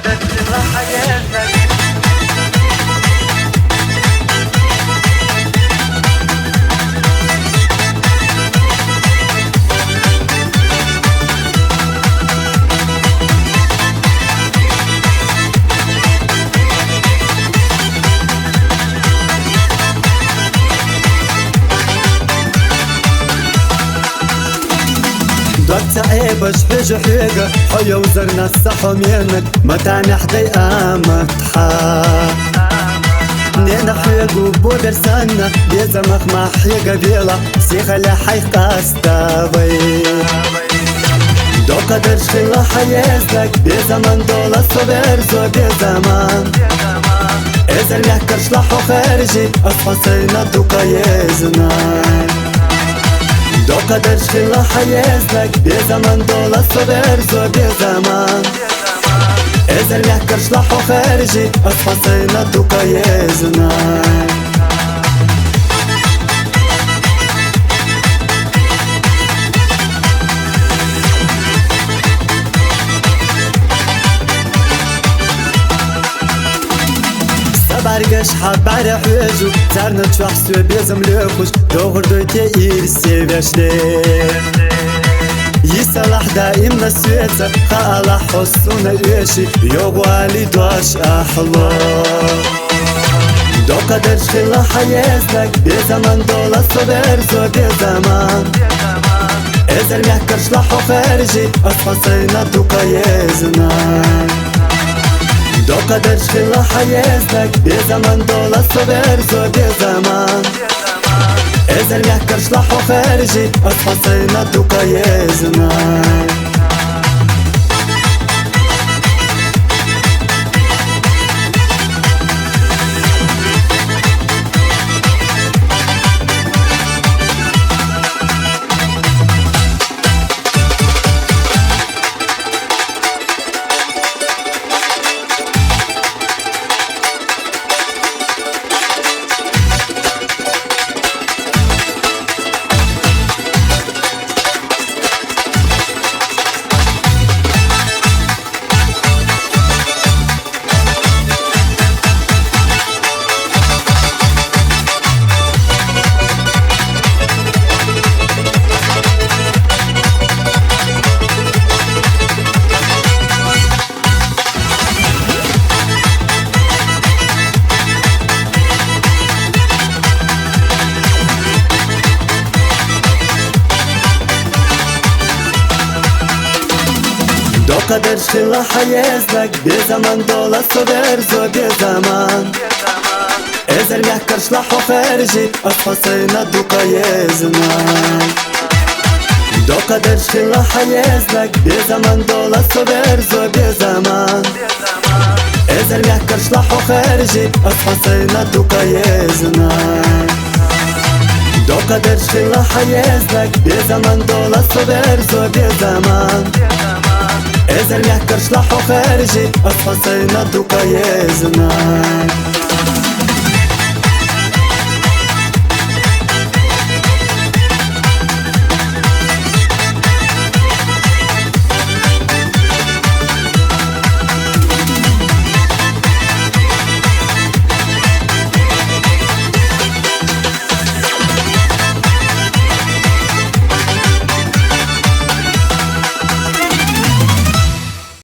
قدر تبغى حياتك. دوت عيبش حج حيقة حيا وزرنا الصحو منك متى نحدي أمتحا نينا حيقو بودر سنة بيزا مخما حيقة بيلا سيخة لحيقة استوي دو قدر شخيلا حيزلك بيزمان دولا صبر زو بيزمان إزر يحكرش لحو خارجي أصحى سينا دوكا يزنان دو قدر شخيلا حيزلك بيزمان دولا صبر زو بيزمان إزر يحكرش لحو خارجي أصحى سينا دوكا يزنان Bargaş habari hücu Zarnı çok söbezim lükuş Doğurdu te irsi veşli Yisalah daim nasüetse Kala hussuna üyeşi Yok vali doş ahlo Do kadar şkilla hayezlek Bir zaman dola sober zo bir zaman Ezer mehkarş lahu kharji Asfasayna duka yeznan دو قدر شخيلا حيزلك بزمان دولا صبر زو بزمان إزر يحكرش لحو خارجي أصحى سينا دوكا يزمان دو قدر شخيلا حيزلك بزمان دولا صبر زو بزمان إزر يحكرش لحو خارجي أصحى سينا دوكا يزمان دو قدر شخيلا حيزلك بزمان دولا صبر زو بزمان إزر يحكرش لحو خارجي أصحى سينا دوكا يزمان دو قدر شخيلا حيزلك بزمان دولا صبر زو بزمان إزر يحكرش لحو خارجي أصحى سينا دوكا يزمان